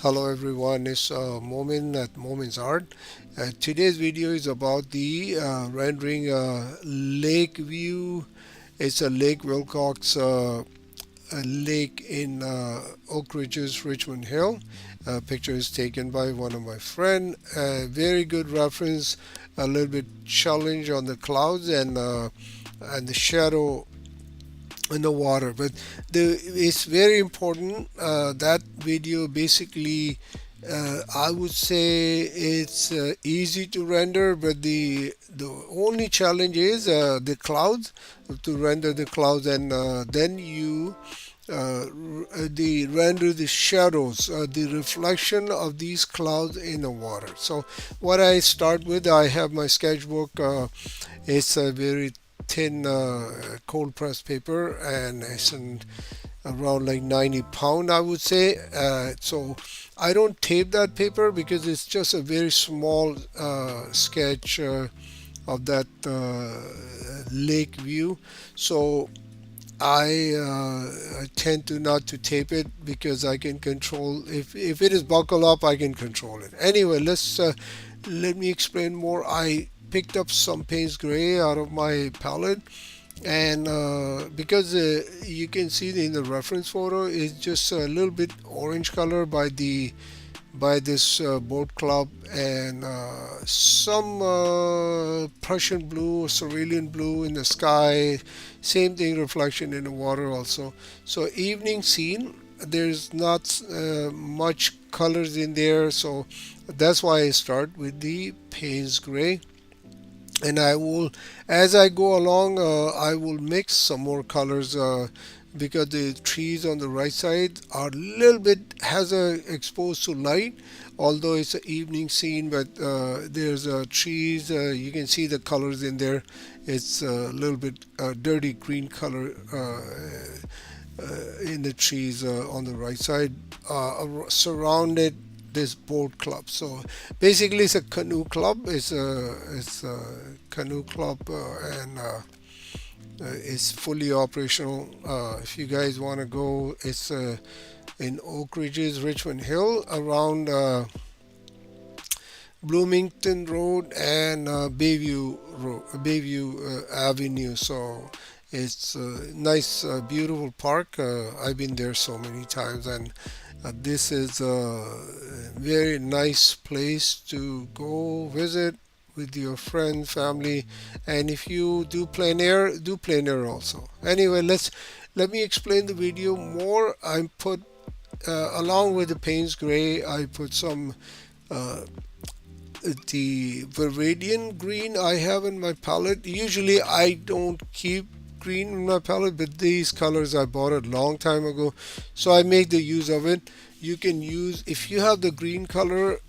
Hello everyone, it's Momin at Momin's Art. Today's video is about the rendering lake view. It's a Lake Wilcox a lake in Oak Ridges, Richmond Hill. Picture is taken by one of my friend. Very good reference, a little bit challenge on the clouds and the shadow in the water, but it's very important. That video basically, I would say it's easy to render, but the only challenge is the clouds, to render the clouds, and then you the render the shadows, the reflection of these clouds in the water. So what I start with, I have my sketchbook. It's a very thin cold pressed paper, and it's around like 90 pound, I would say. So I don't tape that paper because it's just a very small sketch of that lake view. So I tend to not to tape it because I can control, if it is buckled up, I can control it. Anyway, let me explain more. I picked up some Payne's gray out of my palette, and because you can see in the reference photo, it's just a little bit orange color by this boat club, and some Prussian blue, cerulean blue in the sky. Same thing, reflection in the water also. So evening scene, there's not much colors in there, so that's why I start with the Payne's gray. And I will, as I go along, I will mix some more colors because the trees on the right side are a little bit exposed to light, although it's an evening scene. But there's trees, you can see the colors in there. It's a little bit dirty green color in the trees on the right side, surrounded this boat club. So basically, it's a canoe club. It's a canoe club, and it's fully operational. If you guys want to go, it's in Oak Ridges, Richmond Hill, around Bloomington Road and Bayview Avenue. So it's a nice, beautiful park. I've been there so many times, and this is a very nice place to go visit with your friend, family, and if you do plein air also. Anyway, let me explain the video more. I put along with the Payne's gray, I put some uh, the Viridian green I have in my palette. Usually I don't keep green in my palette, but these colors I bought it long time ago, so I make the use of it. You can use, if you have the green color,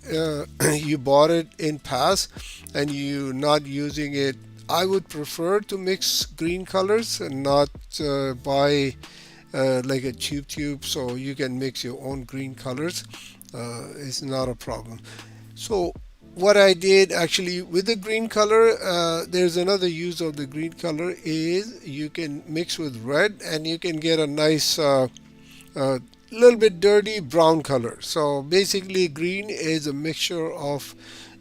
you bought it in past and you not using it, I would prefer to mix green colors and not buy like a tube, so you can mix your own green colors. It's not a problem. So what I did actually with the green color, there's another use of the green color is you can mix with red and you can get a nice little bit dirty brown color. So basically green is a mixture of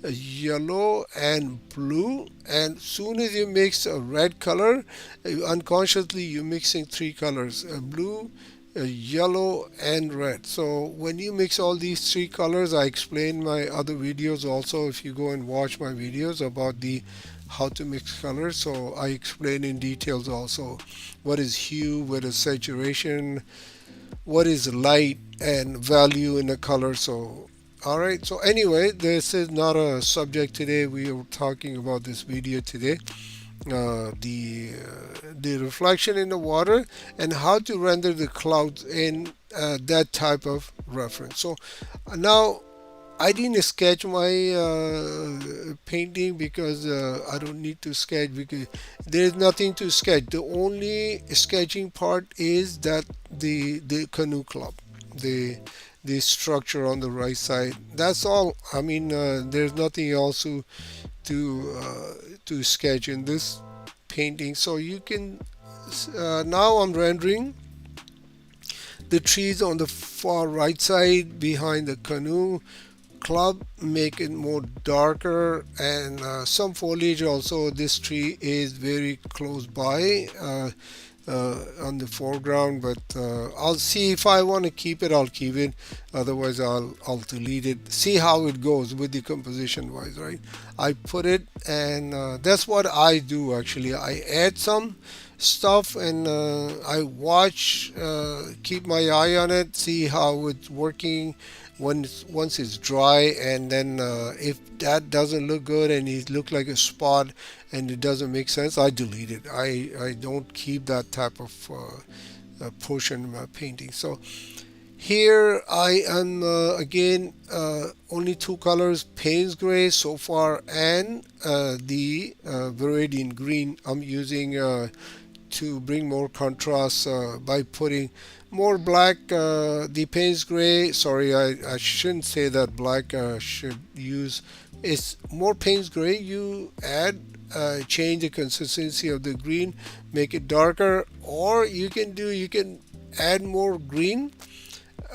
yellow and blue, and soon as you mix a red color, unconsciously you're mixing three colors: blue, yellow and red. So when you mix all these three colors, I explain my other videos also. If you go and watch my videos about the how to mix colors, so I explain in details also what is hue, what is saturation, what is light and value in a color. So all right, so anyway, this is not a subject today. We are talking about this video today, the reflection in the water and how to render the clouds in that type of reference. So now I didn't sketch my painting because I don't need to sketch because there's nothing to sketch. The only sketching part is that the canoe club, the the structure on the right side. That's all. I mean, there's nothing else to sketch in this painting. So you can now I'm rendering The trees on the far right side behind the canoe club make it more darker, and some foliage also. This tree is very close by on the foreground, but I'll see if I want to keep it, I'll keep it. Otherwise I'll delete it. See how it goes with the composition wise, right? I put it, and that's what I do actually. I add some stuff, and I watch, keep my eye on it, see how it's working once it's dry, and then if that doesn't look good and it look like a spot and it doesn't make sense, I delete it. I don't keep that type of portion in my painting. So here I am, again, only two colors, Payne's gray so far, and the Viridian green I'm using to bring more contrast by putting more black. The Payne's gray, sorry, I shouldn't say that black. Should use, it's more Payne's gray you add, change the consistency of the green, make it darker, or you can add more green.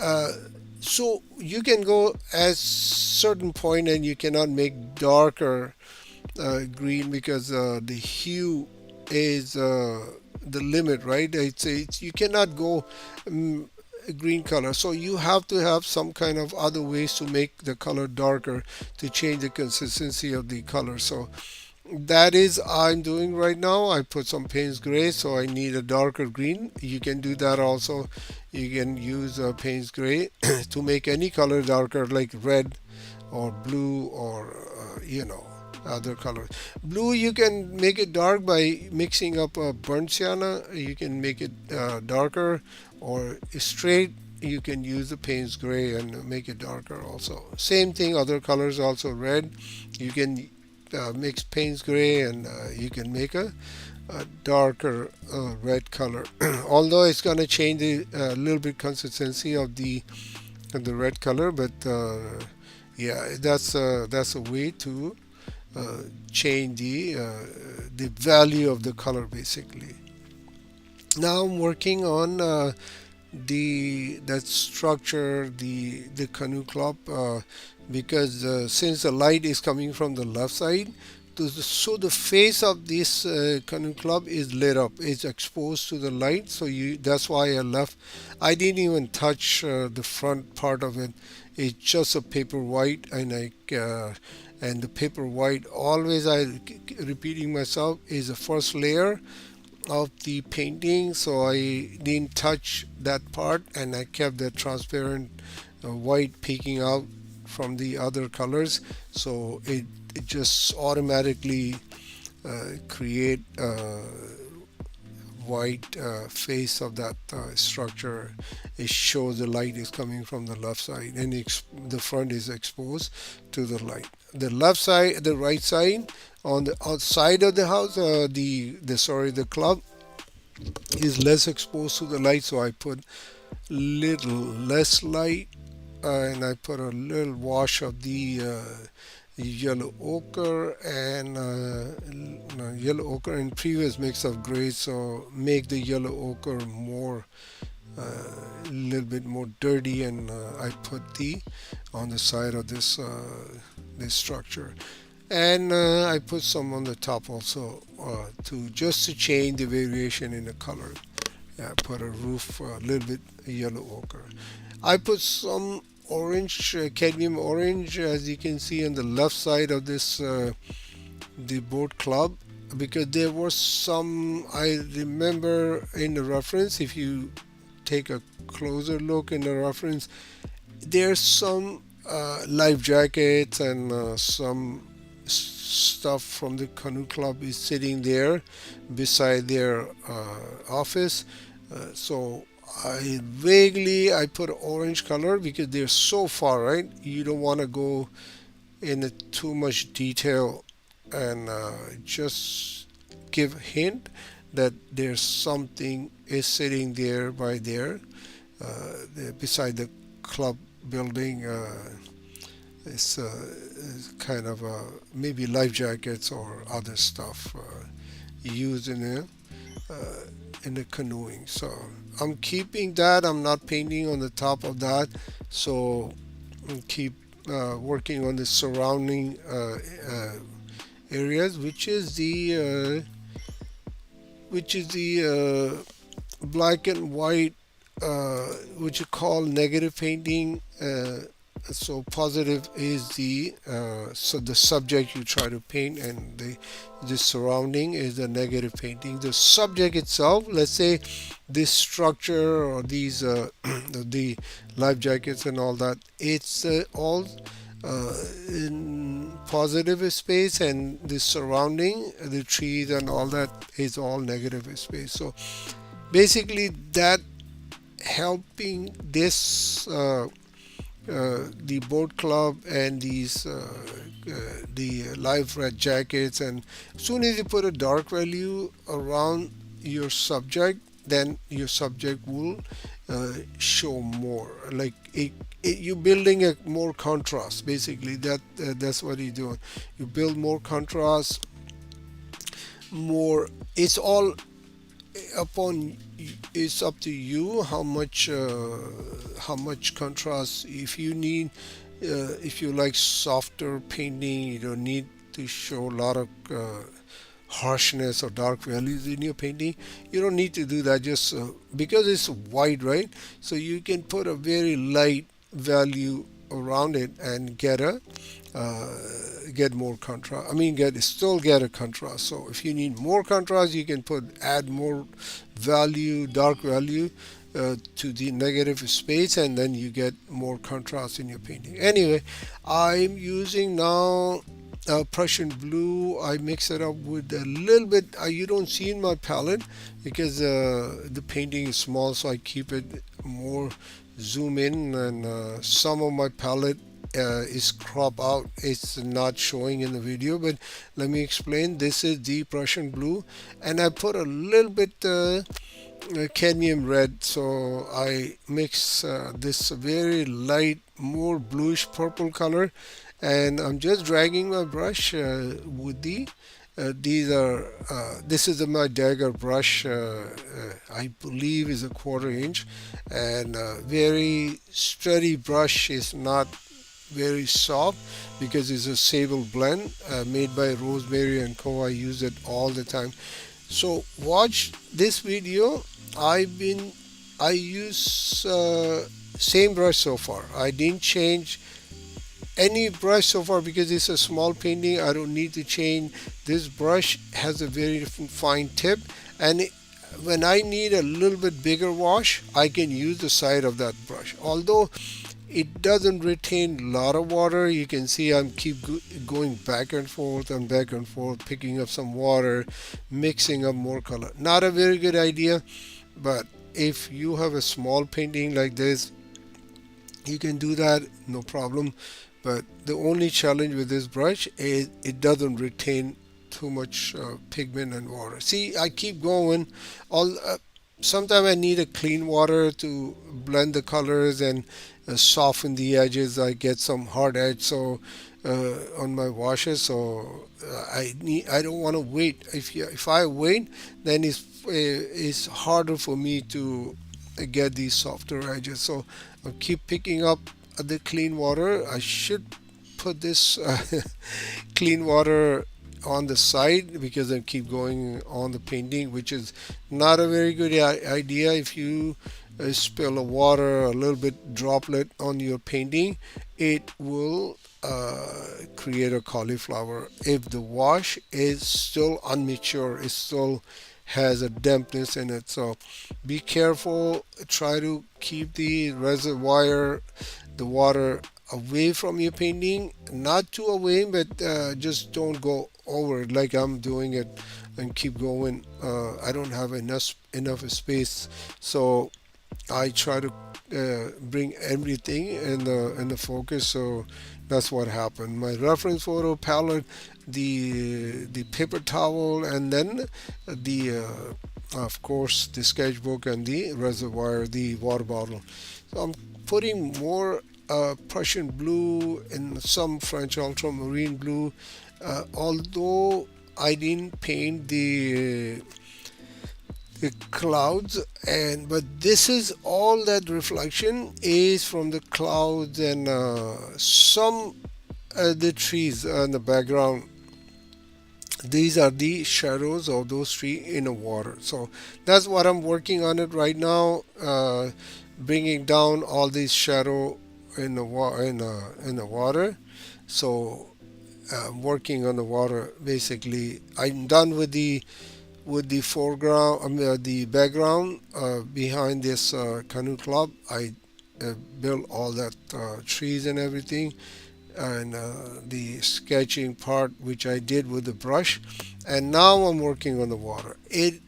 uh, so you can go at certain point and you cannot make darker green, because the hue is the limit, right? It's you cannot go um, green color, so you have to have some kind of other ways to make the color darker to change the consistency of the color. So that is I'm doing right now. I put some Payne's gray, so I need a darker green. You can do that also. You can use Payne's gray to make any color darker, like red or blue, or other colors. Blue, you can make it dark by mixing up burnt sienna. You can make it darker, or straight. You can use the Payne's gray and make it darker also. Same thing, other colors also. Red, you can mix Payne's gray, and you can make a darker red color. Although it's gonna change the little bit consistency of the red color, but yeah, that's a way to uh, change the value of the color basically. Now I'm working on the that structure, the canoe club, because since the light is coming from the left side, so the face of this canoe club is lit up, it's exposed to the light, so you that's why I left. I didn't even touch the front part of it. It's just a paper white, and the paper white, always repeating myself, is the first layer of the painting, so I didn't touch that part, and I kept the transparent white peeking out from the other colors, so it just automatically create white face of that structure. It shows the light is coming from the left side, and the front is exposed to the light. The left side, the right side, on the outside of the house, the club is less exposed to the light, so I put little less light, and I put a little wash of the yellow ochre, and yellow ochre and previous mix of gray, so make the yellow ochre more a little bit more dirty, and I put the on the side of this structure, and I put some on the top also, to just to change the variation in the color. I put a roof a little bit yellow ochre. I put some orange, cadmium orange, as you can see on the left side of this the boat club, because there was some, I remember in the reference, if you take a closer look in the reference, there's some life jackets, and some stuff from the canoe club is sitting there beside their office. So I put orange color because they're so far, right? You don't want to go in too much detail, and just give hint that there's something is sitting there by beside the club building. It's kind of maybe life jackets or other stuff used in there. Uh, in the canoeing. So I'm keeping that. I'm not painting on the top of that. So I'll keep working on the surrounding areas, which is the black and white, which you call negative painting. So positive is the subject you try to paint, and the surrounding is the negative painting. The subject itself, let's say this structure or these the life jackets and all that, it's all in positive space, and the surrounding, the trees and all that, is all negative space. So basically that helping this the boat club and the live red jackets. And as soon as you put a dark value around your subject, then your subject will show more like you're building a more contrast. Basically that's what you're doing. You build more contrast, more. It's all upon, it's up to you how much contrast. If you need if you like softer painting, you don't need to show a lot of harshness or dark values in your painting. You don't need to do that, just because it's white, right? So you can put a very light value around it and uh, get more contrast. I mean, get a contrast. So if you need more contrast, you can add more value, dark value, to the negative space, and then you get more contrast in your painting. Anyway, I'm using now Prussian blue. I mix it up with a little bit. You don't see in my palette because the painting is small, so I keep it more zoom in, and some of my palette is crop out. It's not showing in the video, but let me explain. This is the Prussian blue, and I put a little bit cadmium red. So I mix this very light, more bluish purple color, and I'm just dragging my brush with this is my Dagger Brush. I believe is a 1/4 inch, and very sturdy brush. Is not very soft because it's a Sable blend made by Rosemary and Co. I use it all the time. So watch this video. I use same brush so far. I didn't change any brush so far because it's a small painting. I don't need to change. This brush has a very different fine tip, and when I need a little bit bigger wash, I can use the side of that brush. Although it doesn't retain a lot of water, you can see I'm going back and forth, picking up some water, mixing up more color. Not a very good idea, but if you have a small painting like this, you can do that, no problem. But the only challenge with this brush is it doesn't retain too much pigment and water. See, I keep going. Sometimes I need a clean water to blend the colors and soften the edges. I get some hard edge on my washes, so I don't want to wait. If I wait, then it's harder for me to get these softer edges. So I'll keep picking up the clean water. I should put this clean water on the side because I keep going on the painting, which is not a very good idea. If you spill a water, a little bit droplet on your painting, it will create a cauliflower. If the wash is still unmature, it still has a dampness in it. So be careful. Try to keep the reservoir, the water, away from your painting. Not too away, but just don't go over it like I'm doing it and keep going. I don't have enough space, so I try to bring everything in the focus. So that's what happened. My reference photo palette, the paper towel, and then the of course the sketchbook and the reservoir, the water bottle. So I'm putting more Prussian blue and some French ultramarine blue. Although I didn't paint clouds, and but this is all that reflection is from the clouds and some the trees in the background. These are the shadows of those trees in the water. So that's what I'm working on it right now, bringing down all these shadow in the in the water. So I'm working on the water. Basically, I'm done with the foreground, the background behind this canoe club. I built all that trees and everything, and the sketching part which I did with the brush, and now I'm working on the water. It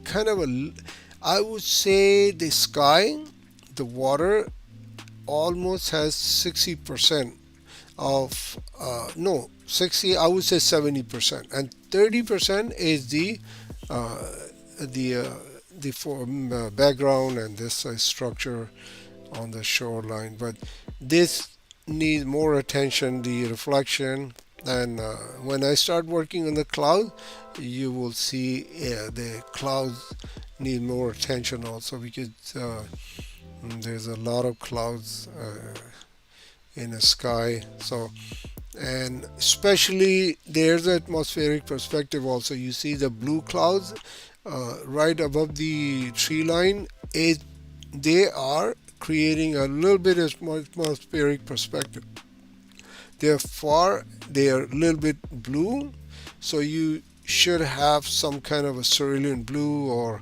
kind of I would say the sky, the water almost has 60% of no 60, I would say 70%, and 30% is uh, the uh, the background and this structure on the shoreline. But this needs more attention, the reflection. And when I start working on the cloud, you will see the clouds need more attention also, because there's a lot of clouds in the sky. So, and especially there's atmospheric perspective also. You see the blue clouds right above the tree line. They are creating a little bit of atmospheric perspective. They are a little bit blue, so you should have some kind of a cerulean blue or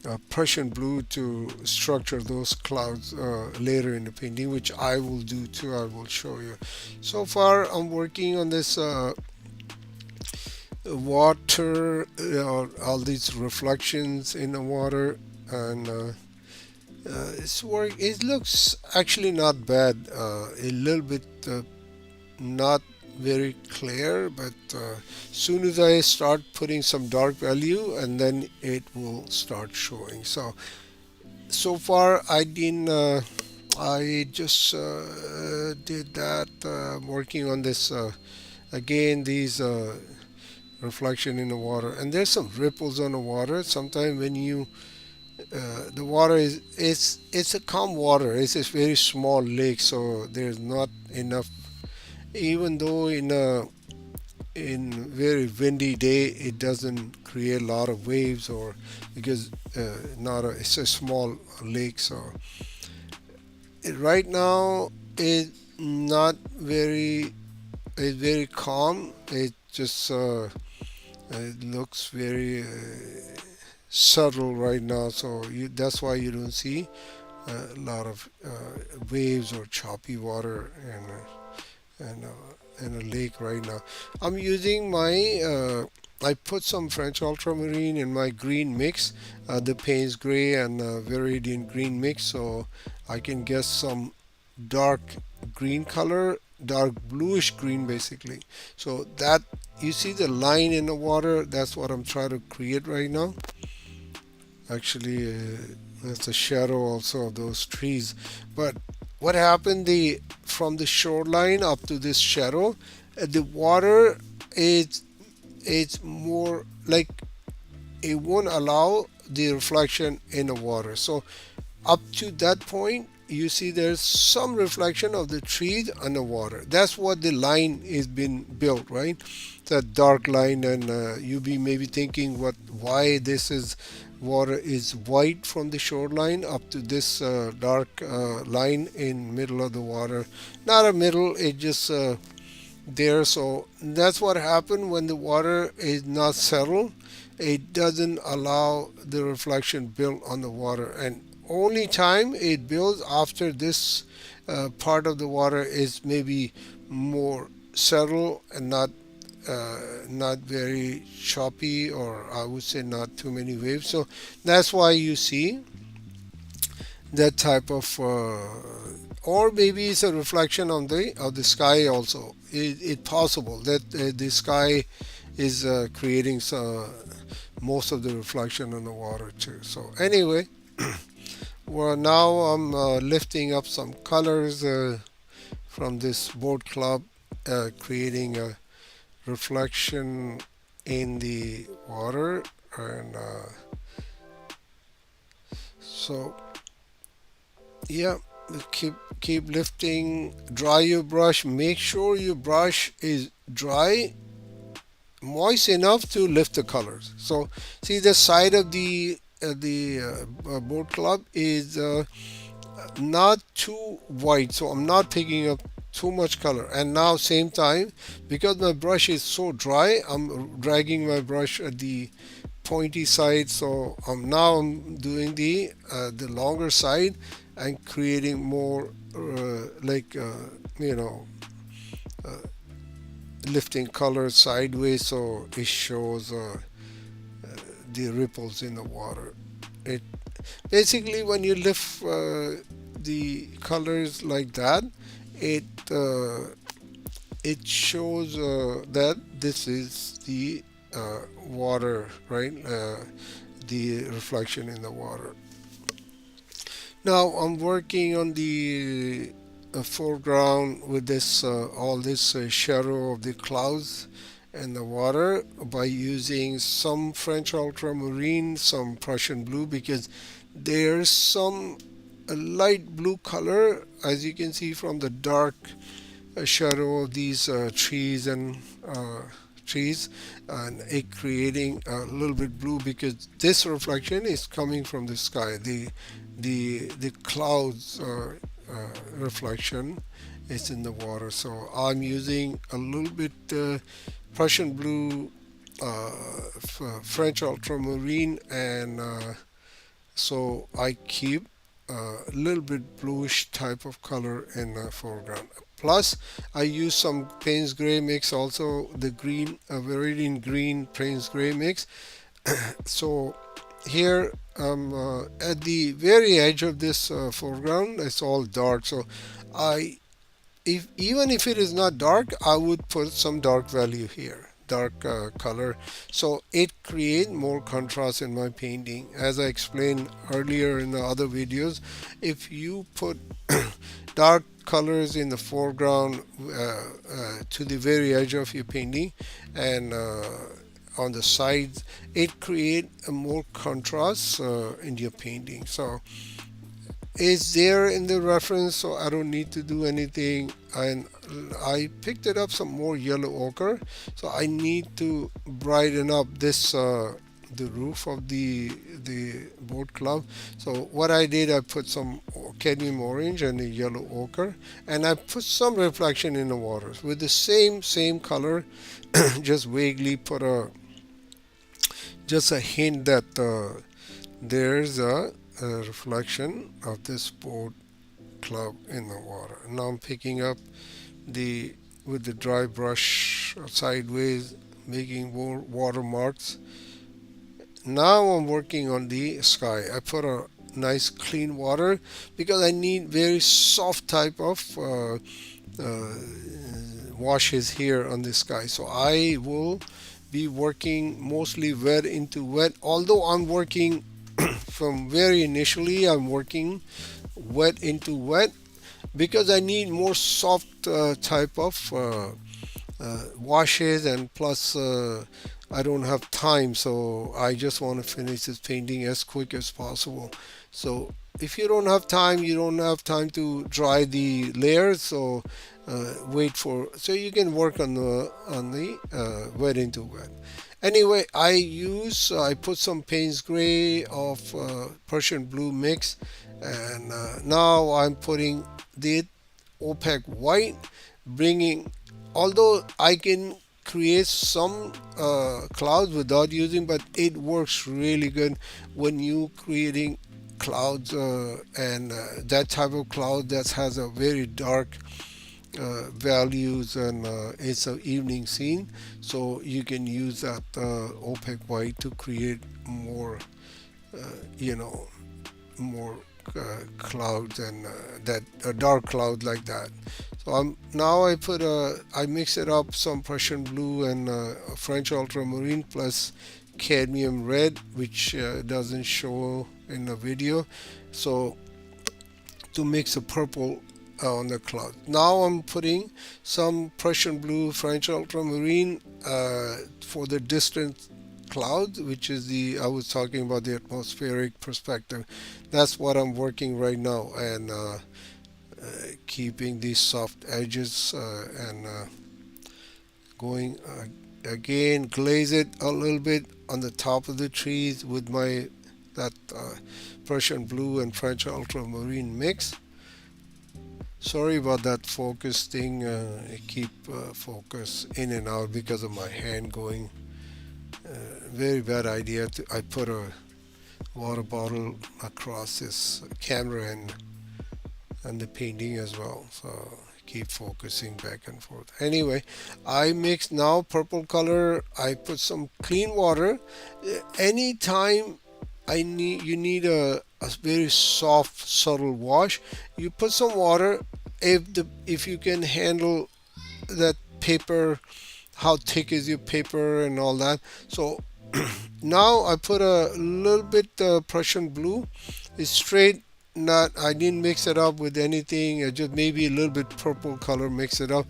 a Prussian blue to structure those clouds later in the painting, which I will do too. I will show you. So far, I'm working on this water, all these reflections in the water, and it's work. It looks actually not bad. A little bit not very clear, but soon as I start putting some dark value, and then it will start showing. So far I didn't. I just did that. Working on this again. These reflection in the water, and there's some ripples on the water. Sometimes when you the water is it's a calm water. It's a very small lake, so there's not enough. Even though in very windy day it doesn't create a lot of waves, or because not it's a small lake. So right now it not very it's very calm. It just it looks very subtle right now, so that's why you don't see a lot of waves or choppy water and a lake right now. I'm using my I put some French ultramarine in my green mix, the Payne's gray and Viridian green mix, so I can get some dark green color, dark bluish green basically. So that you see the line in the water, that's what I'm trying to create right now. Actually, that's a shadow also of those trees. But what happened, the from the shoreline up to this shadow, the water is it's more like it won't allow the reflection in the water. So up to that point, you see there's some reflection of the trees on the water. That's what the line is been built, right? That dark line, and you be maybe thinking what why this is water is white from the shoreline up to this dark line in middle of the water. Not a middle, it just there. So that's what happened when the water is not settled. It doesn't allow the reflection built on the water, and only time it builds after this part of the water is maybe more settled and not very choppy, or I would say not too many waves. So that's why you see that type of or maybe it's a reflection on the sky also. It possible that the sky is creating most of the reflection on the water too. So anyway, well, now I'm lifting up some colors from this board club, creating a reflection in the water, and So yeah, keep lifting. Dry your brush. Make sure your brush is dry, moist enough to lift the colors. So see the side of the board club is not too white, so I'm not picking up too much color. And now same time, because my brush is so dry, I'm dragging my brush at the pointy side. So I'm doing the longer side and creating more like you know lifting color sideways, so it shows the ripples in the water. It basically, when you lift the colors like that, it uh, it shows that this is the water, right? The reflection in the water. Now I'm working on the foreground with this all this shadow of the clouds and the water by using some French ultramarine, some Prussian blue, because there's some light blue color, as you can see from the dark shadow of these trees, and it creating a little bit blue because this reflection is coming from the sky. The clouds reflection is in the water. So I'm using a little bit Prussian blue, French ultramarine, and so I keep a little bit bluish type of color in the foreground. Plus, I use some Payne's gray mix, also the green, Viridian green Payne's gray mix. So here at the very edge of this foreground, it's all dark. So I, if even if it is not dark, I would put some dark value here, dark color, so it create more contrast in my painting. As I explained earlier in the other videos, if you put dark colors in the foreground to the very edge of your painting, and on the sides, it create a more contrast in your painting. So it's there in the reference, so I don't need to do anything. And I picked it up some more yellow ochre, so I need to brighten up this the roof of the boat club. So what I did, I put some cadmium orange and the yellow ochre, and I put some reflection in the waters with the same color. Just vaguely put a just a hint that there's a reflection of this boat club in the water. Now I'm picking up the with the dry brush sideways, making more watermarks. Now I'm working on the sky. I put a nice clean water because I need very soft type of uh, washes here on the sky. So I will be working mostly wet into wet, although I'm working from very initially I'm working wet into wet because I need more soft type of washes, and plus I don't have time, so I just want to finish this painting as quick as possible. So if you don't have time, you don't have time to dry the layers, so wait for, so you can work on the wet into wet. Anyway, I put some Payne's gray of Prussian blue mix, and now I'm putting the opaque white, bringing, although I can create some clouds without using, but it works really good when you creating clouds and that type of cloud that has a very dark values, and it's an evening scene, so you can use that opaque white to create more you know more clouds, and that a dark cloud like that. So I mix it up, some Prussian blue and French ultramarine plus cadmium red, which doesn't show in the video, so to mix a purple on the cloud. Now I'm putting some Prussian blue, French ultramarine for the distant clouds, which is the I was talking about the atmospheric perspective. That's what I'm working right now, and keeping these soft edges and going again, glaze it a little bit on the top of the trees with my that Prussian blue and French ultramarine mix. Sorry about that focus thing. I keep focus in and out because of my hand going. Very bad idea. I put a water bottle across this camera and the painting as well. So keep focusing back and forth. Anyway, I mix now purple color. I put some clean water. Anytime you need a very soft, subtle wash, you put some water. If you can handle that paper, how thick is your paper and all that. So now I put a little bit Prussian blue. It's straight, not I didn't mix it up with anything. Just maybe a little bit purple color, mix it up.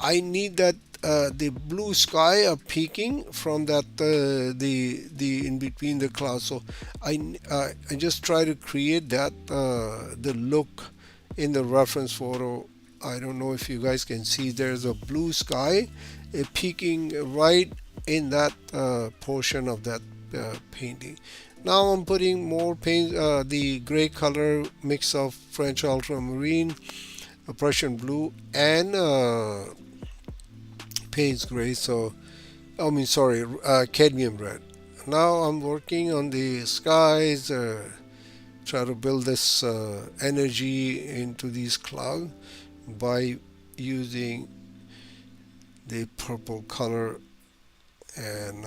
I need that the blue sky are peeking from that the in between the clouds. So I just try to create that the look in the reference photo. I don't know if you guys can see. There's a blue sky peeking right in that portion of that painting. Now I'm putting more paint, the gray color mix of French ultramarine, Prussian blue, and Payne's gray. So I mean, sorry, cadmium red. Now I'm working on the skies. Try to build this energy into these clouds by using the purple color and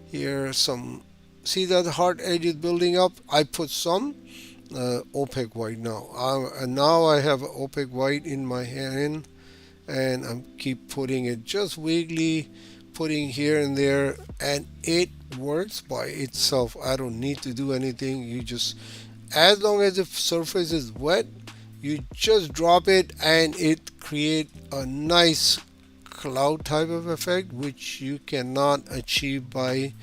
here some see that hard edge is building up. I put some opaque white now and now I have opaque white in my hand and I keep putting it just vaguely putting here and there and it works by itself. I don't need to do anything. You just as long as the surface is wet you just drop it and it create a nice cloud type of effect which you cannot achieve by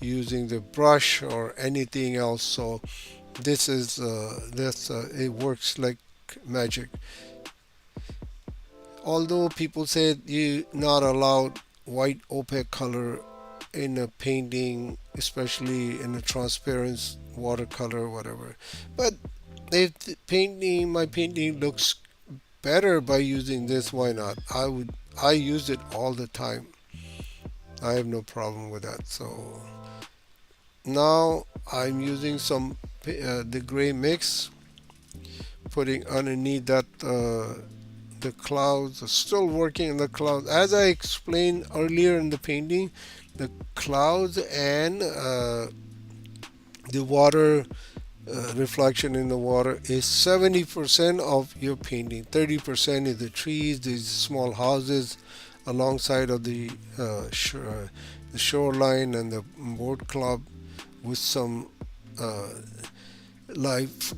using the brush or anything else. So this is it works like magic. Although people say you not allowed white opaque color in a painting, especially in a transparent watercolor or whatever, but if my painting looks better by using this, why not? I use it all the time. I have no problem with that. So now I'm using some the gray mix, putting underneath that the clouds. Still working in the clouds. As I explained earlier in the painting, the clouds and the water reflection in the water is 70% of your painting. 30% is the trees, these small houses alongside of the shoreline and the boat club with some life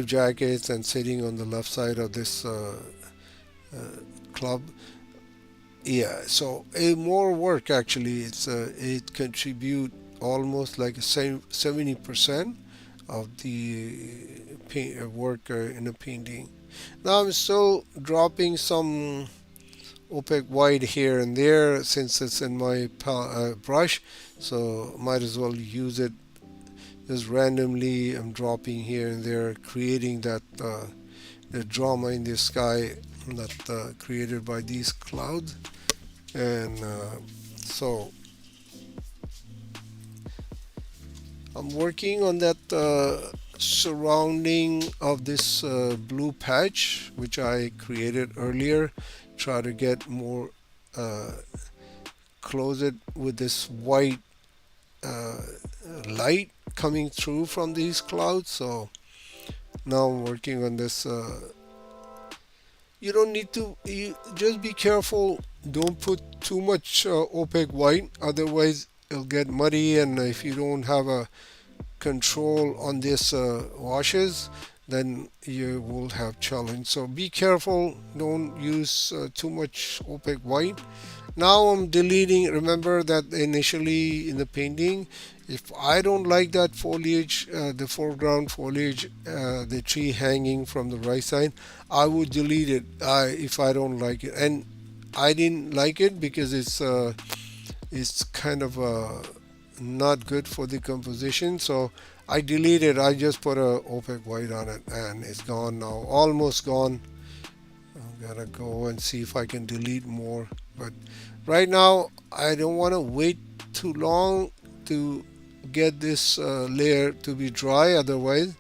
jackets and sitting on the left side of this club. Yeah, so more work actually. It contribute almost like 70% of the work in a painting. Now I'm still dropping some opaque white here and there since it's in my brush, so might as well use it just randomly. I'm dropping here and there, creating that the drama in the sky that created by these clouds. And so I'm working on that surrounding of this blue patch which I created earlier. Try to get more close it with this white light coming through from these clouds. So now I'm working on this. You don't need to. You just be careful. Don't put too much opaque white, otherwise it'll get muddy. And if you don't have a control on this washes, then you will have challenge. So be careful. Don't use too much opaque white. Now I'm deleting. Remember that initially in the painting, if I don't like that foliage, the foreground foliage, the tree hanging from the right side, I would delete it if I don't like it. And I didn't like it because it's kind of not good for the composition. So I deleted. I just put a opaque white on it, and it's gone now, almost gone. I'm gonna go and see if I can delete more. But right now, I don't want to wait too long to get this layer to be dry. Otherwise,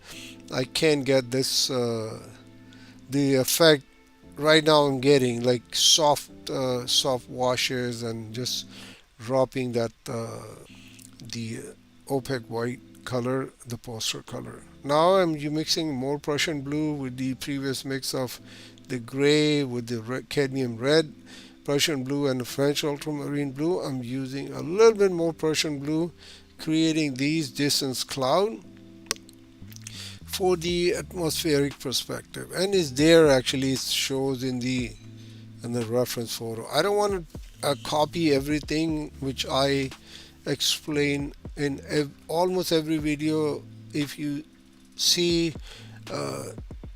I can't get this the effect right now. I'm getting like soft washes and just dropping that the opaque white color, the poster color. Now I'm mixing more Prussian blue with the previous mix of the gray with the cadmium red, Prussian blue, and the French ultramarine blue. I'm using a little bit more Prussian blue, creating these distance cloud for the atmospheric perspective. And it's there actually, it shows in the reference photo. I don't want to copy everything which I explain in almost every video. If you see uh,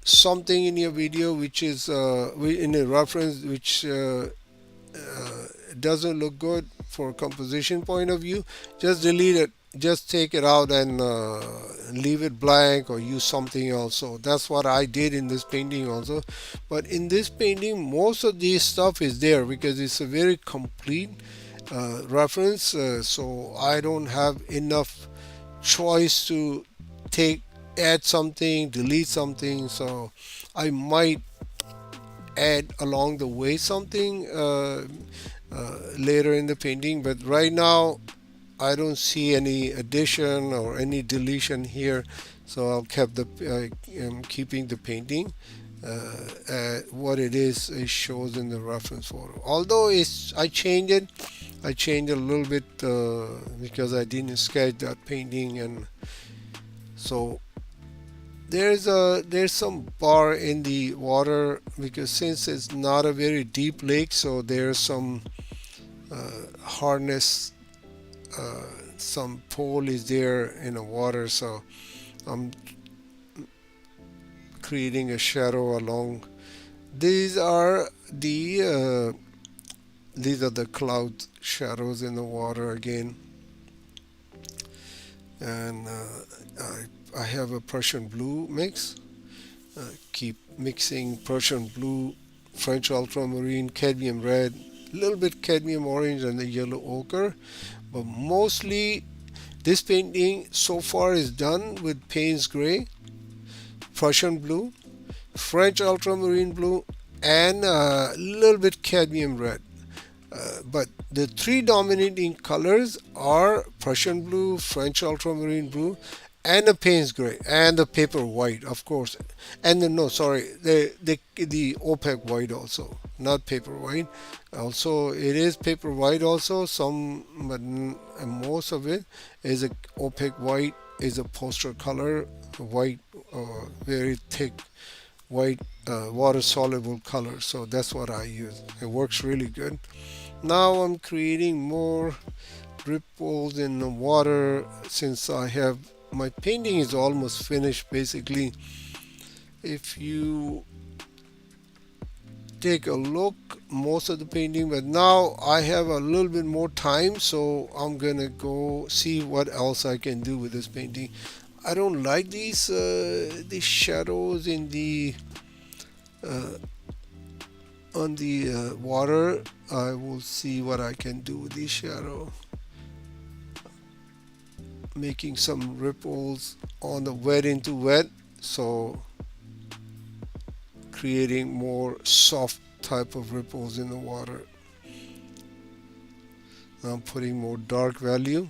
something in your video which is in a reference which doesn't look good for a composition point of view, just delete it. Just take it out and leave it blank or use something else. So that's what I did in this painting also. But in this painting, most of this stuff is there because it's a very complete reference. So I don't have enough choice to take add something, delete something. So I might add along the way something later in the painting. But right now I don't see any addition or any deletion here, so I'll keep I'm keeping the painting. What it is, it shows in the reference photo. Although I changed it, I changed a little bit because I didn't sketch that painting, and so there's some bar in the water because since it's not a very deep lake, so there's some hardness. Some pole is there in the water, so I'm creating a shadow along. These are the cloud shadows in the water again, and I have a Prussian blue mix. Keep mixing Prussian blue, French ultramarine, cadmium red, a little bit cadmium orange, and the yellow ochre. But mostly this painting so far is done with Payne's gray, Prussian blue, French ultramarine blue, and a little bit cadmium red. But the three dominating colors are Prussian blue, French ultramarine blue, and the Payne's gray, and the paper white, of course, and no, sorry, the opaque white also, not paper white. Also, it is paper white also. Some, but most of it is a opaque white. Is a poster color, white, very thick white, water soluble color. So that's what I use. It works really good. Now I'm creating more ripples in the water since I have my painting is almost finished basically. If you take a look, most of the painting, but now I have a little bit more time, so I'm gonna go see what else I can do with this painting. I don't like these shadows in the uh, on the water. I will see what I can do with this shadow, making some ripples on the wet into wet, so creating more soft type of ripples in the water. I'm putting more dark value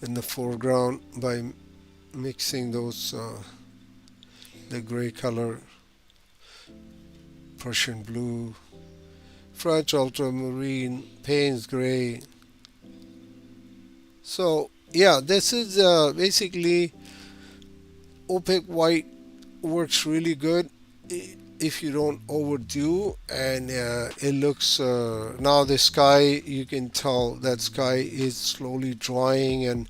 in the foreground by mixing those the gray color, Prussian blue, French ultramarine, Payne's gray. So yeah, this is basically opaque white works really good. if you don't overdo, and it looks now the sky, you can tell that sky is slowly drying, and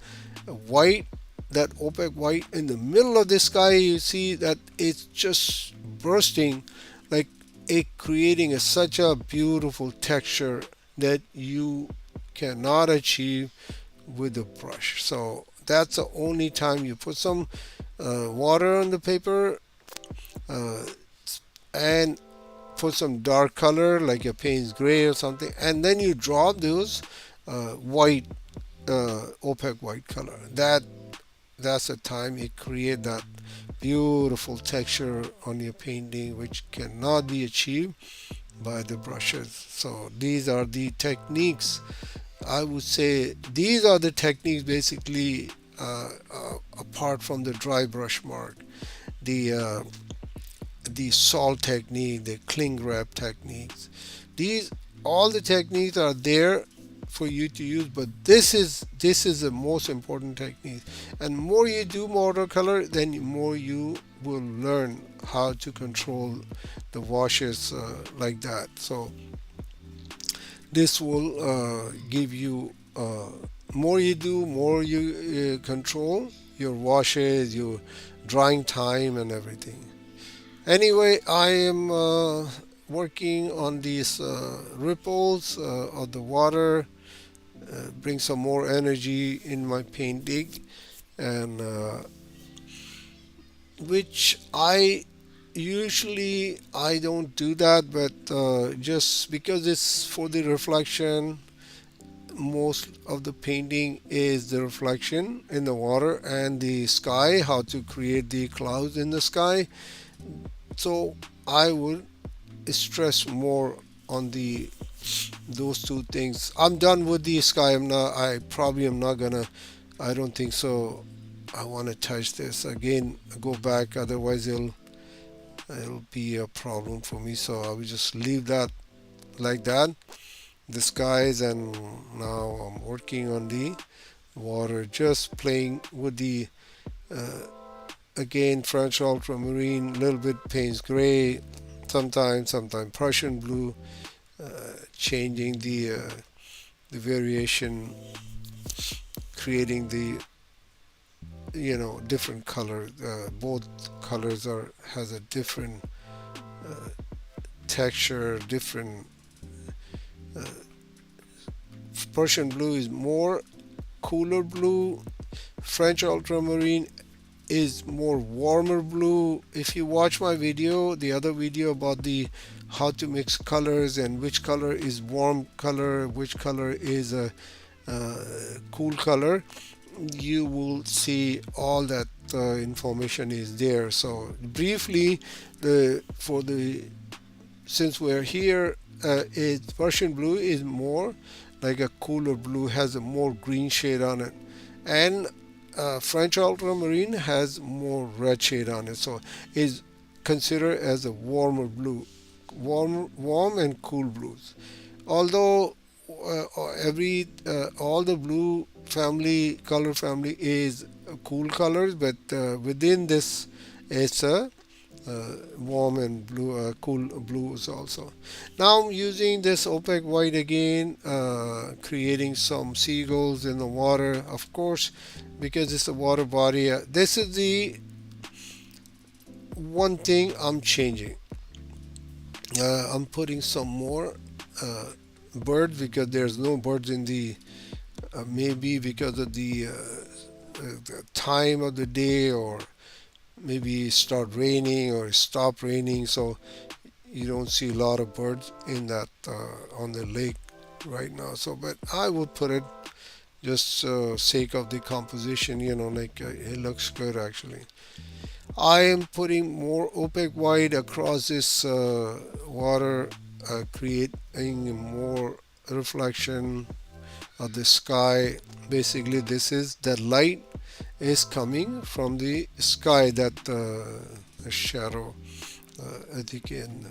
white, that opaque white in the middle of the sky, you see that it's just bursting, like it creating such a beautiful texture that you cannot achieve with the brush. So that's the only time you put some water on the paper, uh, and put some dark color like a Payne's gray or something, and then you drop those white, opaque white color. That's the time you create that beautiful texture on your painting, which cannot be achieved by the brushes. So these are the techniques. I would say these are the techniques basically, apart from the dry brush mark, the salt technique, the cling wrap techniques. These, all the techniques are there for you to use, but this is the most important technique. And more you do watercolor, then more you will learn how to control the washes like that. So this will give you, more you do, more you control your washes, your drying time, and everything. Anyway, I am working on these ripples of the water, bring some more energy in my painting, and which I don't do that, but just because it's for the reflection, most of the painting is the reflection in the water and the sky, how to create the clouds in the sky. So I would stress more on the those two things. I'm done with the sky. I probably am not gonna. I don't think so. I want to touch this again. Go back. Otherwise, it'll be a problem for me. So I will just leave that like that. The skies, and now I'm working on the water. Just playing with the uh, again French ultramarine, a little bit Payne's gray, sometimes Prussian blue, changing the variation, creating the different color. Both colors are has a different uh, texture, different. Uh, Prussian blue is more cooler blue. French ultramarine is more warmer blue. If you watch my video, the other video about the how to mix colors and which color is warm color, which color is a cool color, you will see all that information is there. So briefly, the for the since we're here, it's Prussian blue is more like a cooler blue, has a more green shade on it, and French ultramarine has more red shade on it, so is considered as a warmer blue, warm and cool blues. Although every all the blue family, color family is cool colors, but within this it's a warm and blue, cool blues also. Now I'm using this opaque white again, creating some seagulls in the water, of course, because it's a water body. This is the one thing I'm changing. I'm putting some more birds because there's no birds in the, maybe because of the time of the day, or maybe start raining or stop raining, so you don't see a lot of birds in that on the lake right now. So but I would put it just sake of the composition, like it looks good actually. I am putting more opaque white across this water, creating more reflection of the sky. Basically this is the light is coming from the sky, that shadow, as you can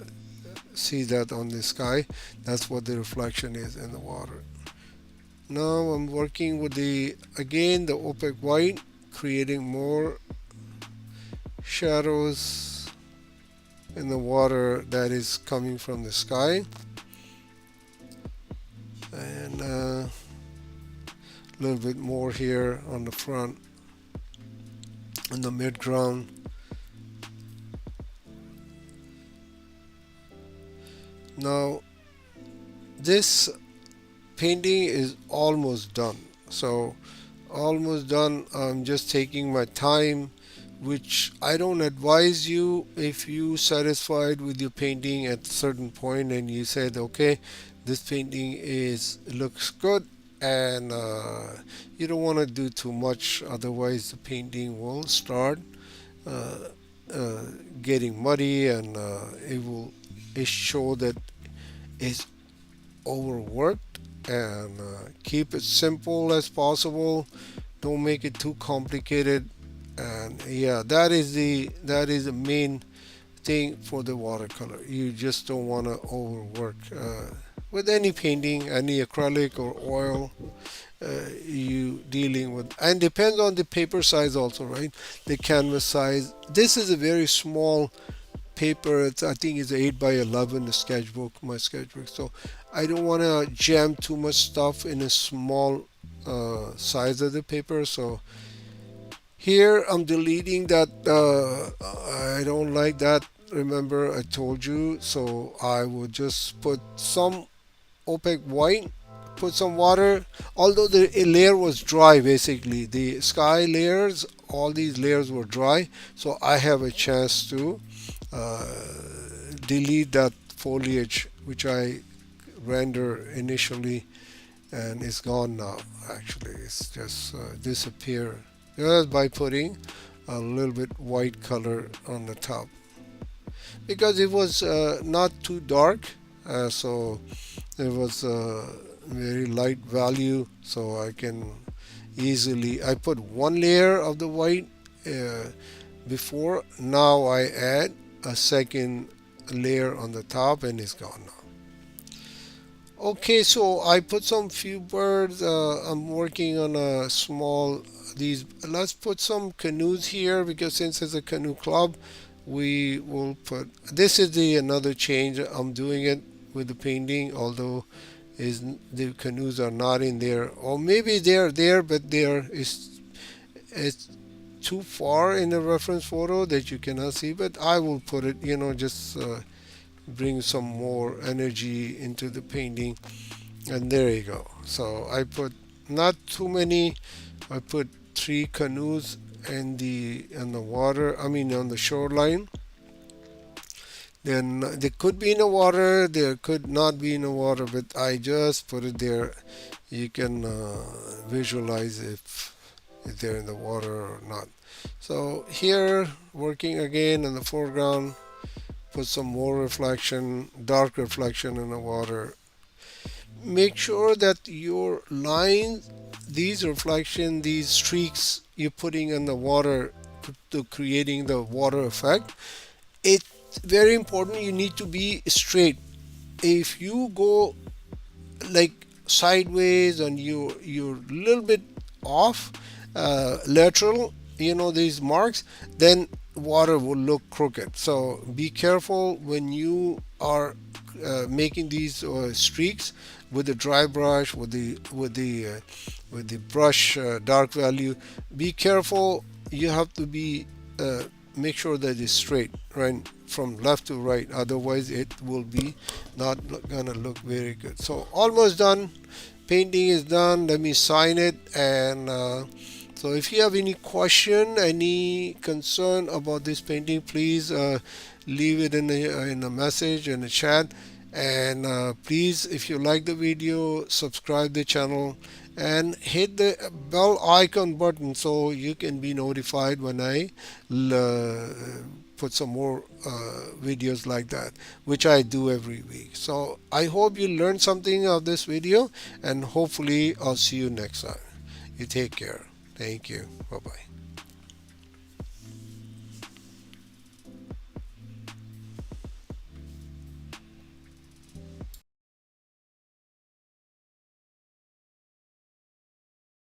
see that on the sky, that's what the reflection is in the water. Now I'm working with the again the opaque white, creating more shadows in the water that is coming from the sky, and a little bit more here on the front, in the mid-ground. Now this painting is almost done. So almost done. I'm just taking my time, which I don't advise you. If you satisfied with your painting at a certain point and you said, okay, this painting is looks good, and you don't want to do too much, otherwise the painting will start uh, uh, getting muddy, and it show that it's overworked. And keep it simple as possible, don't make it too complicated. And yeah, that is the main thing for the watercolor. You just don't want to overwork with any painting, any acrylic or oil you dealing with. And depends on the paper size also, right? The canvas size. This is a very small paper. I think it's 8 by 11, the sketchbook, my sketchbook. So I don't want to jam too much stuff in a small size of the paper. So here I'm deleting that. I don't like that. Remember I told you. So I will just put some opaque white, put some water. Although the layer was dry, basically the sky layers, all these layers were dry. So I have a chance to uh, delete that foliage which I render initially, and it's gone now. Actually, it's just disappeared just by putting a little bit white color on the top, because it was not too dark, so it was very light value, so I can easily, I put one layer of the white uh, before. Now I add a second layer on the top, and it's gone now. Okay, so I put some few birds. I'm working on a small these. Let's put some canoes here, because since it's a canoe club, we will put. This is the another change. I'm doing it with the painting, although is the canoes are not in there, or maybe they're there, but there is it's too far in the reference photo that you cannot see. But I will put it. Just. Bring some more energy into the painting, and there you go. So I put not too many. I put 3 canoes in the water, I mean on the shoreline. Then they could be in the water, there could not be in the water, but I just put it there. You can visualize if they're in the water or not. So here, working again in the foreground, put some more reflection, dark reflection in the water. Make sure that your lines, these reflection, these streaks you're putting in the water to creating the water effect, it's very important. You need to be straight. If you go like sideways and you're a little bit off, lateral, these marks, then water will look crooked. So be careful when you are making these streaks with the dry brush, with the brush dark value. Be careful. You have to be make sure that it's straight, right, from left to right. Otherwise, it will be not gonna look very good. So almost done. Painting is done. Let me sign it. And so if you have any question, any concern about this painting, please leave it in a message, in the chat. And please, if you like the video, subscribe the channel and hit the bell icon button so you can be notified when I put some more videos like that, which I do every week. So I hope you learned something of this video, and hopefully I'll see you next time. You take care. Thank you. Bye bye.